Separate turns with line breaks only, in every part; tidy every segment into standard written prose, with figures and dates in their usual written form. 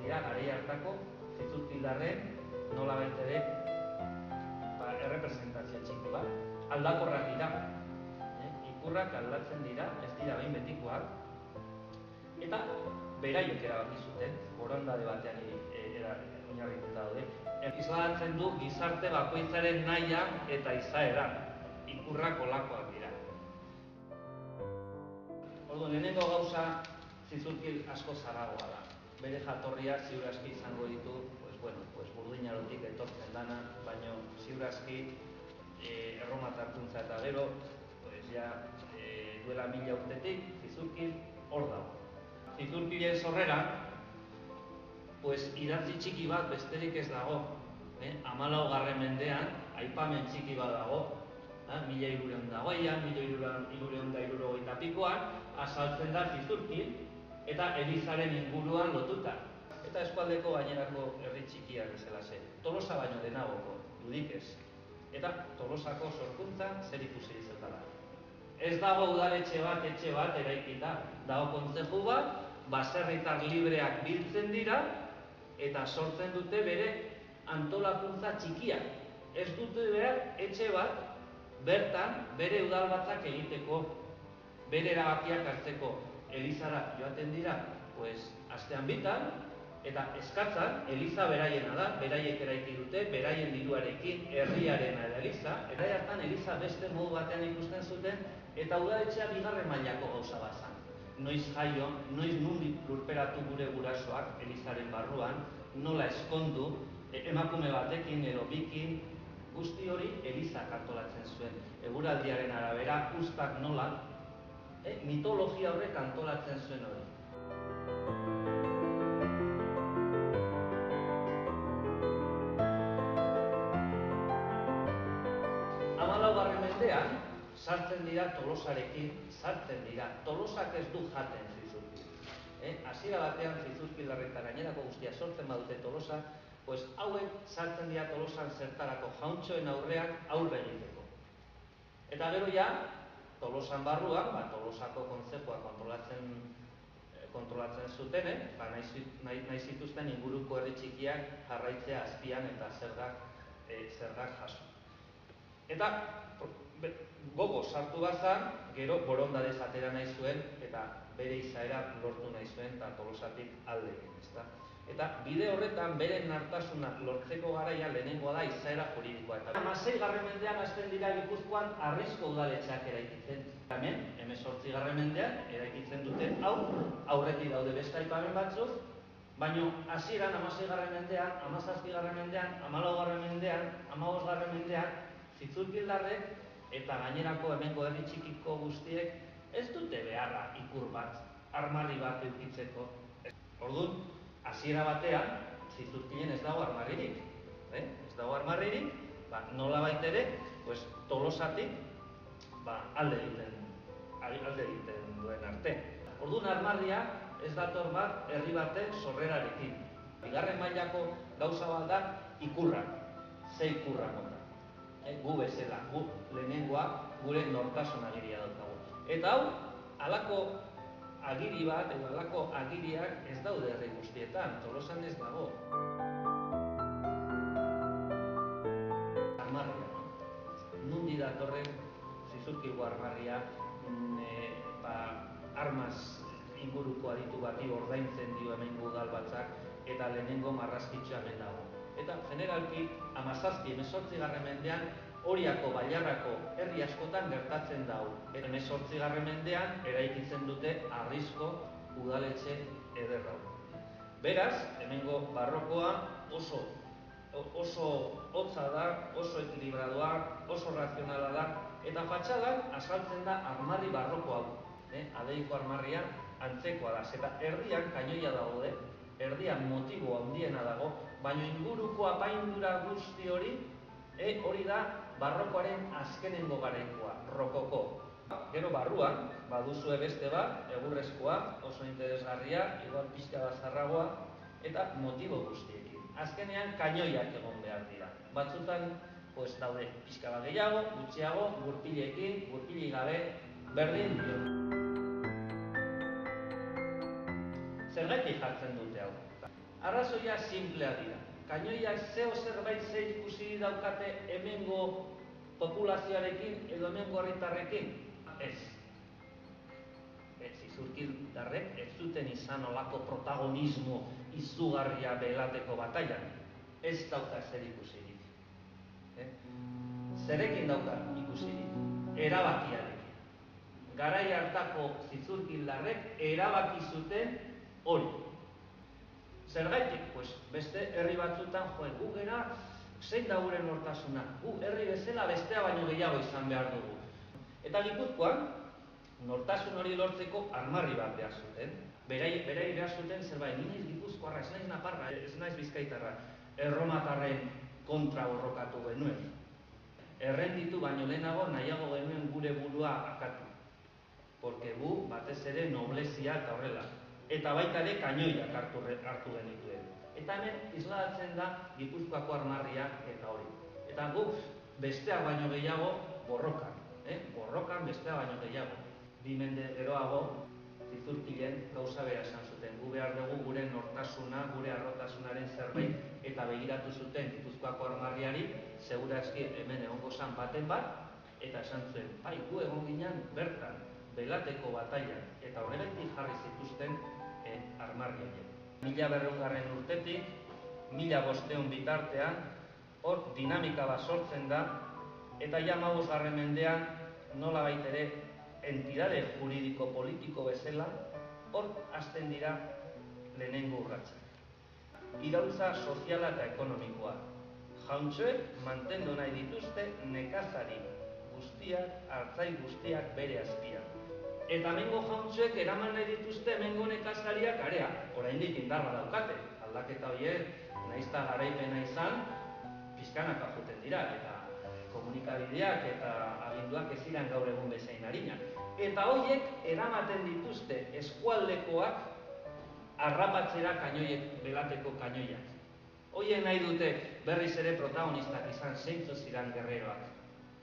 dira garai hartako zizurkildarren nolabait ere errepresentazio txiki bat. Aldakorrak dira, ikurrak aldatzen dira, ez dira behin betikoak, eta beraiek erabaki zuten, borondate batean oinarrituta daude. Islatzen du gizarte bakoitzaren nahia eta izaera, ikurrak olakoak dira. Orduan, lehenengo gauza zizurkil asko zaragoa da. Bere jatorria ziur aski izango ditu, burdinarotik etortzen dana, baina ziur aski erromatarkuntza eta gero, duela 1000 urtetik zizurkil hor dago. Zizurkilen sorreran, idatzi txiki bat besterik ez dago. 14. mendean, aipamen txiki bat dago, 1320an, 1360 pikoan, azaltzen da zizurkil eta Elizaren inguruan lotuta. Eta eskualdeko gainerako herri txikiak bezalaxe. Tolosa baino denagoko, dudik ez. Eta Tolosako sorkuntza zer ikusi izatala. Ez dago udaletxe bat, etxe bat eraikita. Dago kontzeju bat, baserritar libreak biltzen dira eta sortzen dute bere antolakuntza txikia. Ez dute behar etxe bat bertan bere udalbatzak egiteko, bere erabakiak hartzeko. Elizara joaten dira, astean bitan, eta eskatzan, Eliza beraiena da, beraiek eraiki dute, beraien diruarekin herriarena da Eliza. Eta hartan Eliza beste modu batean ikusten zuten, eta udaletxea bigarren mailako gauza bat zen. Noiz jaio, noiz nondik lurperatu gure gurasoak Elizaren barruan, nola eskondu, emakume batekin edo bikin, guzti hori Elizak antolatzen zuen. Eguraldiaren arabera, ustak nola, mitologia horrek antolatzen zuen hori. 14. mendean, sartzen dira Tolosarekin, Tolosak ez du jaten zizurkil. Hasiera batean zizurkildarrek eta gainerako guztia sortzen badute Tolosa, hauek sartzen dira Tolosan zertarako jauntxoen aurrean aurre egiteko. Eta gero ja, Tolosan barruan, Tolosako kontzeptua kontrolatzen zutenek, nahi zituzten inguruko herri txikiak jarraitzea azpian eta zergak jaso. Eta gogo sartu bazan, gero borondatez atera nahi zuen eta bere izaera lortu nahi zuen eta Tolosatik alde egin. Eta bide horretan beren nartasuna lortzeko garaia lehenengoa da izaera juridikoa. 16. mendean hasten dira Gipuzkoan harrizko udaletxeak eraikitzen. Hemen, 18. mendean eraikitzen dute aurretik daude beste aipamen batzuk, baina hasieran 16. mendean, 17. mendean, 14. mendean, 15. mendean, zizurkildarrek eta gainerako hemengo herri txikiko guztiek ez dute beharra ikur bat, armarri bat edukitzeko. Orduan, hasiera batean, zizurkilen ez dago armarririk. Ez dago armarririk, nolabait ere, Tolosatik alde egiten duen arte. Orduan armarria ez dator bat herri baten sorrerarekin. Bigarren mailako gauza bat da ikurrak, ze ikurrak mota. Gu bezala, gu lehenengoa gure nortasun agiria daukagu. Eta hau, halako agiri bat, edo halako agiriak ez daude herri guztietan, Tolosan ez dago. Armarria, nundi datorren zizurkilgo armarria, armaz inguruko aditu bati ordaintzen dio hemengo udalbatzak eta lehenengo marrazkitxoa hemen dago. Eta generalki 17-18. mendean Oriako, Bailarrako herri askotan gertatzen dau. 18. mendean eraikitzen dute harrizko udaletxe ederra. Beraz, hemengo barrokoa oso hotza da, oso ekilibradoa, oso razionala da, eta fatxadan azaltzen da armarri barroko hau. Adeiko armarria antzekoa da, eta erdian kainoia daude, erdian motibo handiena dago, baina inguruko apaindura guzti hori da barrokoaren azkenengo garaikoa, rokoko. Gero barruan, baduzue beste bat, egurrezkoa, oso interesgarria, igual pixka bat zarragoa, eta motibo guztiekin. Azkenean kainoiak egon behar dira. Batzutan, daude pixka bat gehiago, gutxiago, gurpilekin, gurpili gabe, berdin dio. Zergatik jartzen dute hau? Arrazoia simplea dira. Kainoiak zeo zerbait zer ikusi daukate hemengo populazioarekin edo hemengo herritarrekin? Ez. Zizurkildarrek ez zuten izan olako protagonismo izugarria Belateko batailan. Ez dauka zer ikusirik. Zerekin dauka ikusirik? Erabakiarekin. Garai hartako zizurkildarrek erabaki zuten hori. Zergaitik, beste herri batzutan, gu gera, zein da gure nortasuna? Gu herri bezala bestea baino gehiago izan behar dugu. Eta Gipuzkoan, nortasun hori lortzeko armarri bat behar zuten. Berai behar zuten zerbait, ni naiz Gipuzkoarra, ez naiz naparra, ez naiz bizkaitarra, erromatarren kontra borrokatu genuen. Errenditu baino lehenago nahiago genuen gure burua akatu. Porque gu batez ere noblezia eta horrela. Eta baita ere kainoiak hartu genituen. Eta hemen isladatzen da Gipuzkoako armarria eta hori. Eta gu besteak baino gehiago borrokan. Borrokan besteak baino gehiago. 2 mende geroago zizurkilen gauza bera esan zuten. Gu behar dugu gure nortasuna, gure arrotasunaren zerbait eta begiratu zuten Gipuzkoako armarriari, segurazki hemen egongo zan baten bat, eta esan zuen, bai, gu egon ginen bertan, Belateko batailan, eta horregatik jarri zituzten armarriak. 1200 urtetik, 1500 bitartean, hor dinamika bat sortzen da, eta ja 15. mendean nola baitere entidade juridiko-politiko bezala, hor hasten dira lehenengo urratsak. Iraultza soziala eta ekonomikoa. Jauntxoek mantendu nahi dituzte nekazari guztiak, artzai guztiak bere azpian. Eta hemengo jauntxoek eraman nahi dituzte hemengo nekazariak area. Oraindik indarra daukate. Aldaketa horiek, naizta garaipena izan, pizkanaka joten dira. Eta komunikabideak eta aginduak ez ziren gaur egun bezain arinak. Eta horiek eramaten dituzte eskualdekoak harrapatzera kainoiek, Belateko kainoiak. Horiek nahi dute berriz ere protagonistak izan zeintzu ziren gerreroak,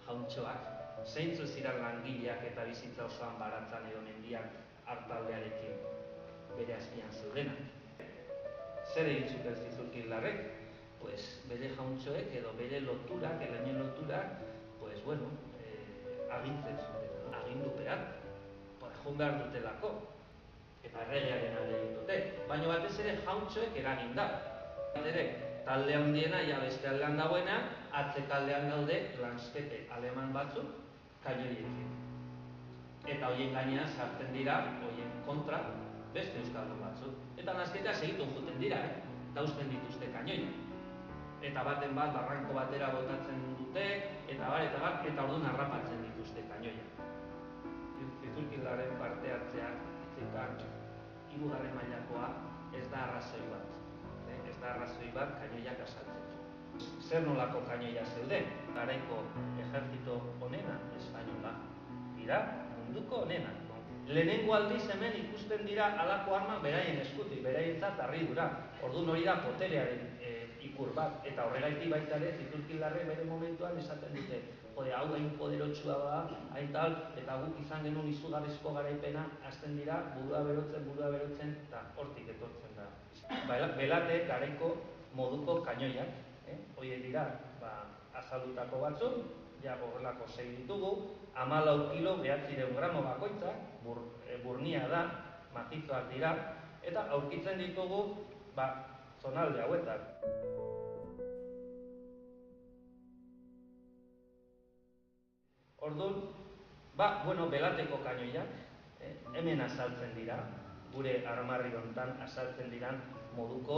jauntxoak. Zeintzu ziren langileak eta bizitza osoan baratzan edo mendian hartaldearekin bere azpian zeudenak. Zer egin zuten zizurkildarrek? Bere jauntxoek edo bere loturak, elemen loturak, agintzen zuten, agindupean, joan behar dutelako, eta erregearen alde egin dute. Baina batez ere jauntxoek eragin da. Talde handiena, beste aldean dagoena, atzekaldean daude lanskete aleman batzuk, kainoiekin. Eta horien gainean sartzen dira, horien kontra, beste euskaldun batzuk. Eta lansketa segitun juten dira, dauzten dituzte kainoiak. Eta baten bat, barranko batera botatzen dute, eta orduan harrapatzen dituzte kainoiak. Zizurkildarren parte hartzeak, hitzetan, 3. mailakoa ez da arrazoi bat. Ez da arrazoi bat kainoiak asaltzeko. Zer nolako kainoia zeuden? Garaiko ejertzito onena, espainola, dira munduko onena. Lehenengo aldiz hemen ikusten dira halako armak beraien eskutik, beraientzat harridura. Orduan hori da boterearen ikur bat, eta horregaitik baita ere zizurkildarrek bere momentuan esaten dute, hau hain poderotsua da, hain tal, eta guk izan genuen izugarrizko garaipena, hasten dira burua berotzen, eta hortik etortzen da. Belate garaiko moduko kainoiak, horiek dira azaldutako batzuk, ja horrelako 6 ditugu, 14 kilo, 900 gramo bakoitza, burnia da, mazizoak dira, eta aurkitzen ditugu zonalde hauetan. Orduan, Belateko kainoiak hemen azaltzen dira, gure armarri honetan azaltzen diran moduko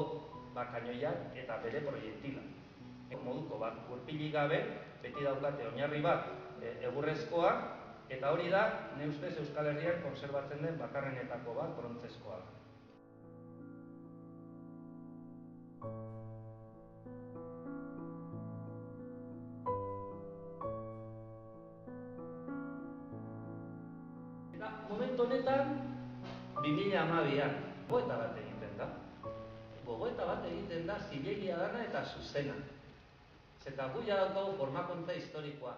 kainoiak eta bere proiektila. Moduko gurpilik gabe, beti daukate oinarri bat egurrezkoa, eta hori da, ne ustez Euskal Herrian konserbatzen den bakarrenetako bat, brontzezkoa. Eta momentu honetan, 2012an, gogoeta bat egiten da. Gogoeta bat egiten da zilegia dana eta zuzena. Eta gu ja daukagu formakuntza historikoa.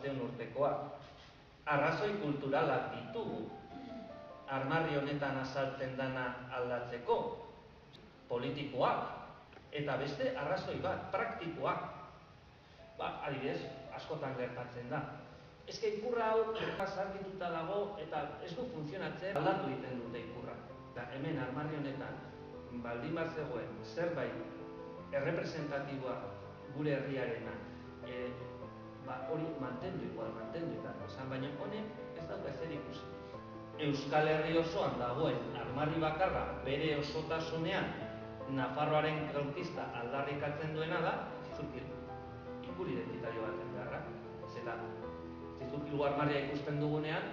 500 urtekoa. Arrazoi kulturalak ditugu, armarri honetan azaltzen dana aldatzeko, politikoak, eta beste arrazoi bat, praktikoak. Adibidez, askotan gertatzen da. Ezke ikurra hau zarkituta dago eta ez du funtzionatzen, aldatu egiten dute ikurra. Eta hemen armarri honetan, baldin bat zegoen, zerbait errepresentatiboa gure herriarena, hori mantendu igual, baina honek ez dauka ezer ikusi. Euskal Herri osoan dagoen armarri bakarra bere osotasunean Nafarroaren konkista aldarrikatzen duena da Zizurkil. Ikur identitario baten beharra. Eta Zizurkilgo armarria ikusten dugunean,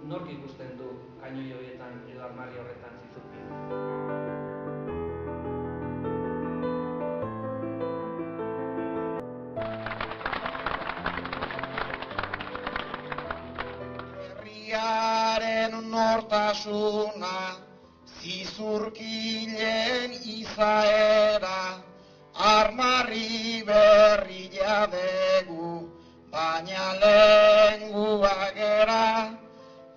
nork ikusten du kainoi horietan edo armarri horretan Zizurkil?
Herriaren nortasuna, Zizurkilen izaera, armarri berria dugu, baina lengua gera.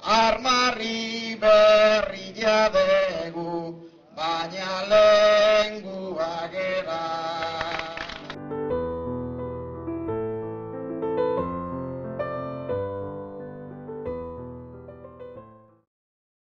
Armarri berria dugu, baina